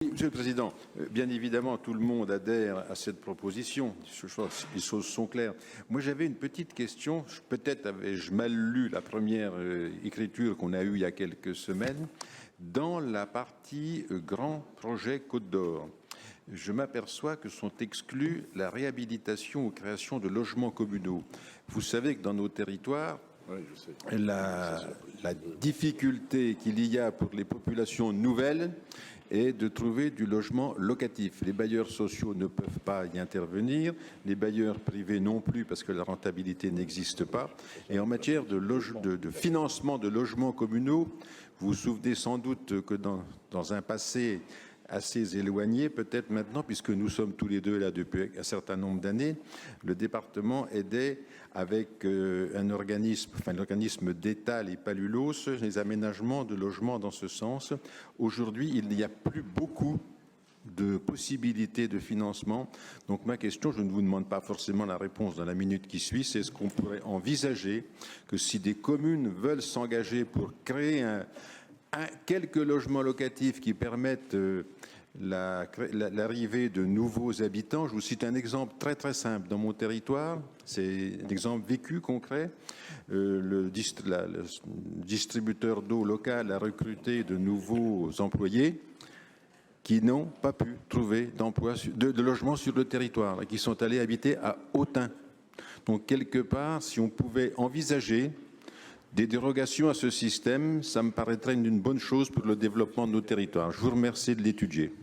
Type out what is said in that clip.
Monsieur le Président, bien évidemment, tout le monde adhère à cette proposition. Les choses sont claires. Moi, j'avais une petite question. Peut-être avais-je mal lu la première écriture qu'on a eue il y a quelques semaines. Dans la partie grand projet Côte d'Or, je m'aperçois que sont exclus la réhabilitation ou création de logements communaux. Vous savez que dans nos territoires, la difficulté qu'il y a pour les populations nouvelles est de trouver du logement locatif. Les bailleurs sociaux ne peuvent pas y intervenir, les bailleurs privés non plus parce que la rentabilité n'existe pas. Et en matière de financement de logements communaux, vous vous souvenez sans doute que dans un passé assez éloigné, peut-être maintenant, puisque nous sommes tous les deux là depuis un certain nombre d'années, le département aidait avec l'organisme d'État, les Palulos, les aménagements de logements dans ce sens. Aujourd'hui, il n'y a plus beaucoup de possibilités de financement. Donc ma question, je ne vous demande pas forcément la réponse dans la minute qui suit, c'est est-ce qu'on pourrait envisager que si des communes veulent s'engager pour créer quelques logements locatifs qui permettent l'arrivée de nouveaux habitants. Je vous cite un exemple très très simple. Dans mon territoire, c'est un exemple vécu, concret. Le distributeur d'eau local a recruté de nouveaux employés qui n'ont pas pu trouver de logement sur le territoire et qui sont allés habiter à Autun. Donc quelque part, si on pouvait envisager des dérogations à ce système, ça me paraîtrait une bonne chose pour le développement de nos territoires. Je vous remercie de l'étudier.